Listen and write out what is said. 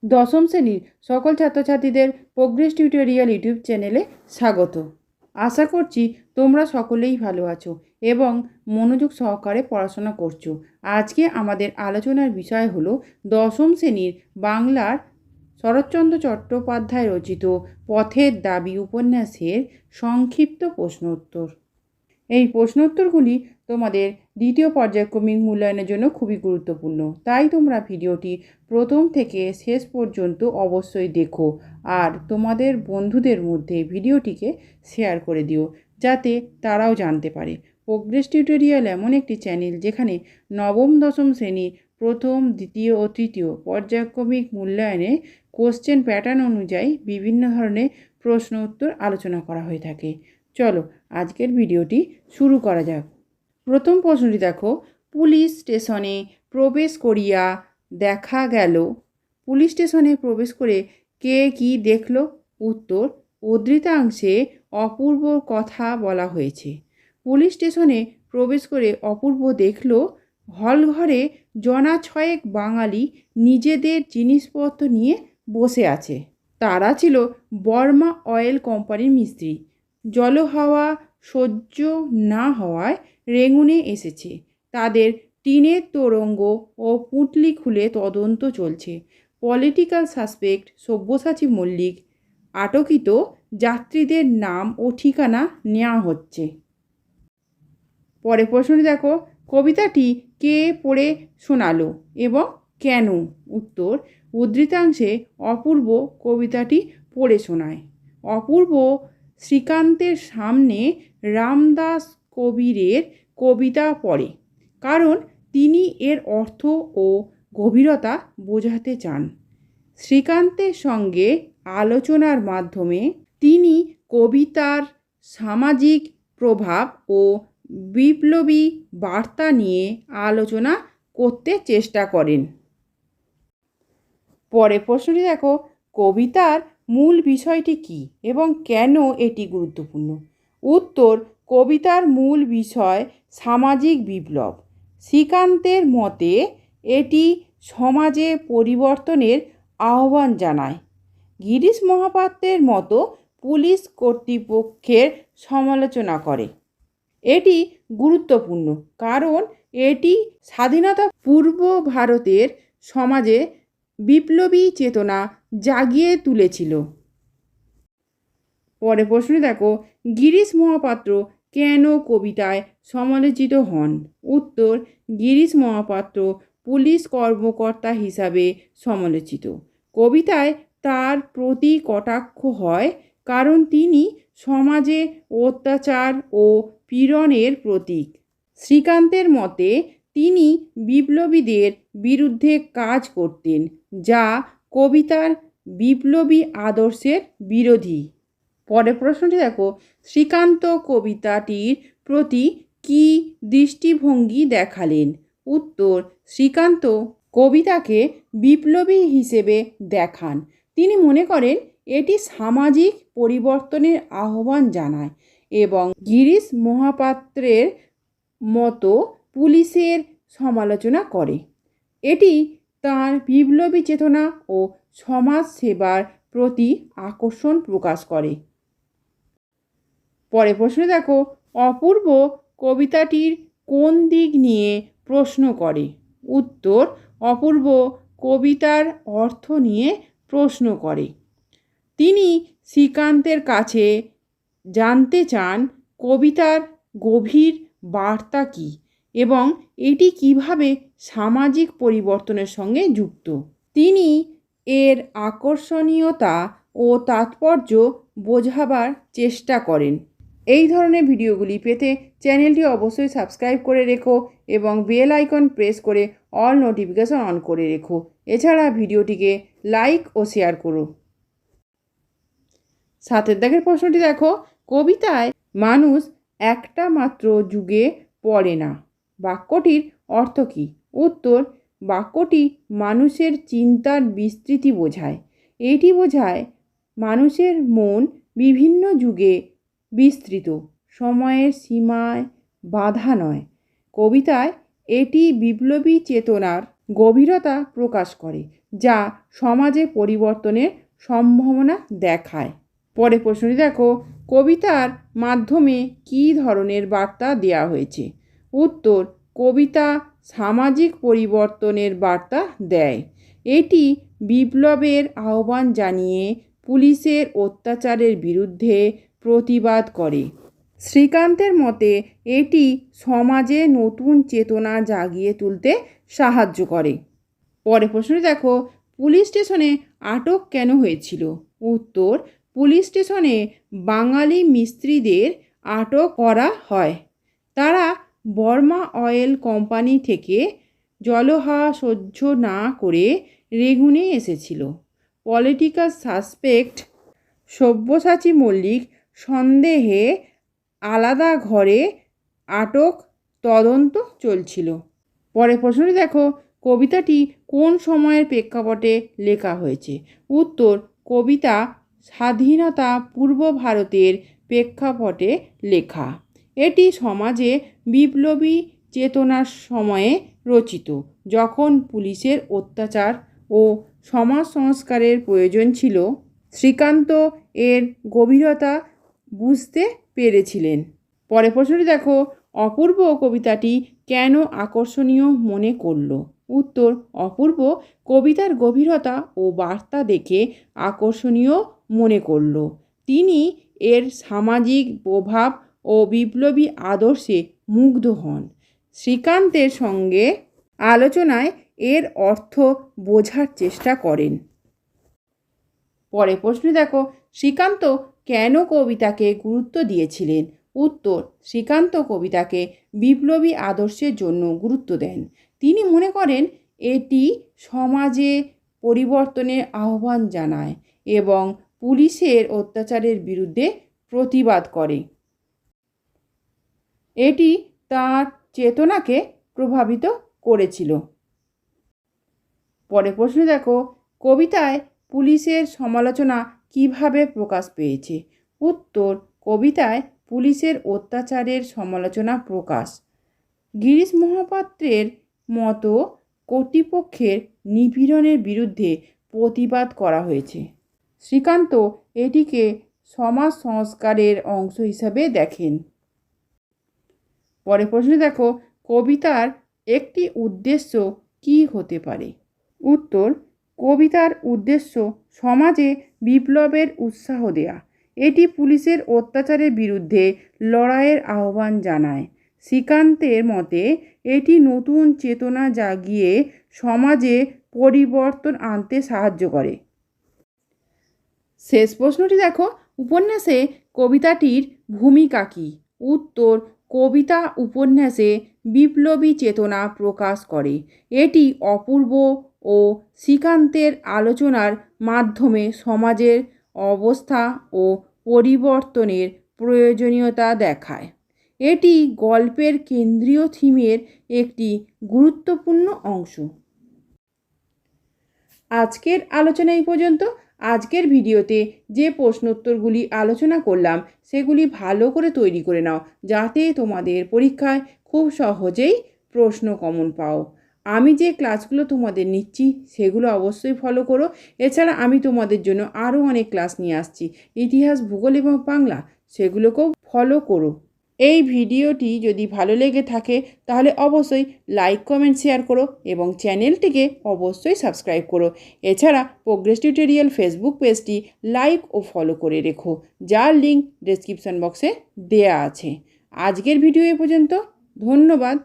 দশম শ্রেণীর সকল ছাত্রছাত্রীদের প্রোগ্রেস টিউটোরিয়াল ইউটিউব চ্যানেলে স্বাগত। আশা করছি তোমরা সকলেই ভালো আছো এবং মনোযোগ সহকারে পড়াশোনা করছো। আজকে আমাদের আলোচনার বিষয় হলো দশম শ্রেণীর বাংলার শরৎচন্দ্র চট্টোপাধ্যায় রচিত পথের দাবি উপন্যাসের সংক্ষিপ্ত প্রশ্ন উত্তর। এই প্রশ্নোত্তরগুলি তোমাদের দ্বিতীয় পর্যায়ক্রমিক মূল্যায়নের জন্য খুবই গুরুত্বপূর্ণ, তাই তোমরা ভিডিওটি প্রথম থেকে শেষ পর্যন্ত অবশ্যই দেখো আর তোমাদের বন্ধুদের মধ্যে ভিডিওটিকে শেয়ার করে দিও যাতে তারাও জানতে পারে। প্রোগ্রেস টিউটোরিয়াল এমন একটি চ্যানেল যেখানে নবম দশম শ্রেণী প্রথম, দ্বিতীয় ও তৃতীয় পর্যায়ক্রমিক মূল্যায়নে কোশ্চেন প্যাটার্ন অনুযায়ী বিভিন্ন ধরনের প্রশ্ন উত্তর আলোচনা করা হয়ে থাকে। চলো আজকের ভিডিওটি শুরু করা যাক। প্রথম প্রশ্নটি দেখো, পুলিশ স্টেশনে প্রবেশ করিয়া দেখা গেল। পুলিশ স্টেশনে প্রবেশ করে কে কি দেখল? উত্তর, উদ্ধৃতাংশে অপূর্ব কথা বলা হয়েছে। পুলিশ স্টেশনে প্রবেশ করে অপূর্ব দেখল হলঘরে জনা ছয়েক বাঙালি নিজেদের জিনিসপত্র নিয়ে বসে আছে। তারা ছিল বর্মা অয়েল কোম্পানির মিস্ত্রি। জল হাওয়া সহ্য না হওয়ায় রেঙ্গুনে এসেছে। তাদের টিনের তোরঙ্গ ও পুঁটলি খুলে তদন্ত চলছে। পলিটিক্যাল সাসপেক্ট সব্যসাচী মল্লিক আটকিত যাত্রীদের নাম ও ঠিকানা নেওয়া হচ্ছে। পরে প্রশ্নটি দেখো, কবিতাটি কে পড়ে শোনালো এবং কেন? উত্তর, উদ্ধৃতাংশে অপূর্ব কবিতাটি পড়ে শোনায়। অপূর্ব শ্রীকান্তের সামনে রামদাস কবিরের কবিতা পড়ে, কারণ তিনি এর অর্থ ও গভীরতা বোঝাতে চান। শ্রীকান্তের সঙ্গে আলোচনার মাধ্যমে তিনি কবিতার সামাজিক প্রভাব ও বিপ্লবী বার্তা নিয়ে আলোচনা করতে চেষ্টা করেন। পরে প্রশ্নটি দেখো, কবিতার মূল বিষয়টি কী এবং কেন এটি গুরুত্বপূর্ণ? উত্তর, কবিতার মূল বিষয় সামাজিক বিপ্লব। শ্রীকান্তের মতে এটি সমাজে পরিবর্তনের আহ্বান জানায়। গিরিশ মহাপাত্রের মতো পুলিশ কর্তৃপক্ষের সমালোচনা করে। এটি গুরুত্বপূর্ণ কারণ এটি স্বাধীনতা পূর্ব ভারতের সমাজে বিপ্লবী চেতনা জাগিয়ে তুলেছিল। পরে প্রশ্ন দেখো, গিরিশ মহাপাত্র কেন কবিতায় সমালোচিত হন? উত্তর, গিরিশ মহাপাত্র পুলিশ কর্মকর্তা হিসাবে সমালোচিত। কবিতায় তার প্রতি কটাক্ষ হয় কারণ তিনি সমাজে অত্যাচার ও পীড়নের প্রতীক। শ্রীকান্তের মতে তিনি বিপ্লবীদের বিরুদ্ধে কাজ করতেন, যা কবিতার বিপ্লবী আদর্শের বিরোধী। পরের প্রশ্নটি দেখো, শ্রীকান্ত কবিতাটির প্রতি কী দৃষ্টিভঙ্গি দেখালেন? উত্তর, শ্রীকান্ত কবিতাকে বিপ্লবী হিসেবে দেখান। তিনি মনে করেন এটি সামাজিক পরিবর্তনের আহ্বান জানায় এবং গিরিশ মহাপাত্রের মতো পুলিশের সমালোচনা করে। এটি তাঁর বিপ্লবী চেতনা ও সমাজ সেবার প্রতি আকর্ষণ প্রকাশ করে। পরে প্রশ্ন দেখো, অপূর্ব কবিতাটির কোন দিক নিয়ে প্রশ্ন করে? উত্তর, অপূর্ব কবিতার অর্থ নিয়ে প্রশ্ন করে। তিনি শ্রীকান্তের কাছে জানতে চান কবিতার গভীর বার্তা কী এবং এটি কিভাবে সামাজিক পরিবর্তনের সঙ্গে যুক্ত। তিনি এর আকর্ষণীয়তা ও তাৎপর্য বোঝাবার চেষ্টা করেন। এই ধরনের ভিডিওগুলি পেতে চ্যানেলটি অবশ্যই সাবস্ক্রাইব করে রেখো এবং বেল আইকন প্রেস করে অল নোটিফিকেশন অন করে রেখো। এছাড়া ভিডিওটিকে লাইক ও শেয়ার করো। সাতের দাগের প্রশ্নটি দেখো, কবিতায় মানুষ একটা মাত্র যুগে পড়ে না, বাক্যটির অর্থ কী? উত্তর, বাক্যটি মানুষের চিন্তার বিস্তৃতি বোঝায়। এটি বোঝায় মানুষের মন বিভিন্ন যুগে বিস্তৃত, সময়ের সীমায় বাধা নয়। কবিতায় এটি বিপ্লবী চেতনার গভীরতা প্রকাশ করে, যা সমাজে পরিবর্তনের সম্ভাবনা দেখায়। পরে প্রশ্নটি দেখো, কবিতার মাধ্যমে কী ধরনের বার্তা দেওয়া হয়েছে? উত্তর, কবিতা সামাজিক পরিবর্তনের বার্তা দেয়। এটি বিপ্লবের আহ্বান জানিয়ে পুলিশের অত্যাচারের বিরুদ্ধে প্রতিবাদ করে। শ্রীকান্তের মতে এটি সমাজে নতুন চেতনা জাগিয়ে তুলতে সাহায্য করে। পরে প্রশ্নটি দেখো, পুলিশ স্টেশনে আটক কেন হয়েছিল? উত্তর, পুলিশ স্টেশনে বাঙালি মিস্ত্রিদের আটক করা হয়। তারা বর্মা অয়েল কোম্পানি থেকে জলহাওয়া সহ্য না করে রেগুনে এসেছিল। পলিটিক্যাল সাসপেক্ট সব্যসাচী মল্লিক সন্দেহে আলাদা ঘরে আটক, তদন্ত চলছিল। পরে প্রশ্নটি দেখো, কবিতাটি কোন সময়ের প্রেক্ষাপটে লেখা হয়েছে? উত্তর, কবিতা স্বাধীনতা পূর্ব ভারতের প্রেক্ষাপটে লেখা। এটি সমাজে বিপ্লবী চেতনার সময়ে রচিত, যখন পুলিশের অত্যাচার ও সমাজ সংস্কারের প্রয়োজন ছিল। শ্রীকান্ত এর গভীরতা বুঝতে পেরেছিলেন। পরে প্রশ্নটি দেখো, অপূর্ব কবিতাটি কেন আকর্ষণীয় মনে করল? উত্তর, অপূর্ব কবিতার গভীরতা ও বার্তা দেখে আকর্ষণীয় মনে করল। তিনি এর সামাজিক প্রভাব ও বিপ্লবী আদর্শে মুগ্ধ হন। শ্রীকান্তের সঙ্গে আলোচনায় এর অর্থ বোঝার চেষ্টা করেন। পরে প্রশ্ন দেখো, শ্রীকান্ত কেন কবিতাকে গুরুত্ব দিয়েছিলেন? উত্তর, শ্রীকান্ত কবিতাকে বিপ্লবী আদর্শের জন্য গুরুত্ব দেন। তিনি মনে করেন এটি সমাজে পরিবর্তনের আহ্বান জানায় এবং পুলিশের অত্যাচারের বিরুদ্ধে প্রতিবাদ করে। এটি তার চেতনাকে প্রভাবিত করেছিল। পরে প্রশ্ন দেখো, কবিতায় পুলিশের সমালোচনা কিভাবে প্রকাশ পেয়েছে? উত্তর, কবিতায় পুলিশের অত্যাচারের সমালোচনা প্রকাশ। গিরিশ মহাপাত্রের মতো কর্তৃপক্ষের নিপীড়নের বিরুদ্ধে প্রতিবাদ করা হয়েছে। শ্রীকান্ত এটিকে সমাজ সংস্কারের অংশ হিসাবে দেখেন। পরে প্রশ্ন দেখো, কবিতার একটি উদ্দেশ্য কী হতে পারে? উত্তর, কবিতার উদ্দেশ্য সমাজে বিপ্লবের উৎসাহ দেয়া। এটি পুলিশের অত্যাচারের বিরুদ্ধে লড়াইয়ের আহ্বান জানায়। শ্রীকান্তের মতে এটি নতুন চেতনা জাগিয়ে সমাজে পরিবর্তন আনতে সাহায্য করে। শেষ প্রশ্নটি দেখো, উপন্যাসে কবিতাটির ভূমিকা কী? উত্তর, কবিতা উপন্যাসে বিপ্লবী চেতনা প্রকাশ করে। এটি অপূর্ব ও শ্রীকান্তের আলোচনার মাধ্যমে সমাজের অবস্থা ও পরিবর্তনের প্রয়োজনীয়তা দেখায়। এটি গল্পের কেন্দ্রীয় থিমের একটি গুরুত্বপূর্ণ অংশ। আজকের আলোচনা এই পর্যন্ত। আজকের ভিডিওতে যে প্রশ্নোত্তরগুলি আলোচনা করলাম সেগুলি ভালো করে তৈরি করে নাও, যাতে তোমাদের পরীক্ষায় খুব সহজেই প্রশ্ন কমন পাও। আমি যে ক্লাসগুলো তোমাদের নিচ্ছি সেগুলো অবশ্যই ফলো করো। এছাড়া আমি তোমাদের জন্য আরও অনেক ক্লাস নিয়ে আসছি, ইতিহাস, ভূগোল এবং বাংলা, সেগুলোকেও ফলো করো। এই ভিডিওটি যদি ভালো লেগে থাকে তাহলে অবশ্যই লাইক, কমেন্ট, শেয়ার করো এবং চ্যানেলটিকে অবশ্যই সাবস্ক্রাইব করো। এছাড়া প্রোগ্রেস টিউটোরিয়াল ফেসবুক পেজটি লাইক ও ফলো করে রেখো, যার লিঙ্ক ডেসক্রিপশন বক্সে দেয়া আছে। আজকের ভিডিও এ পর্যন্ত। ধন্যবাদ।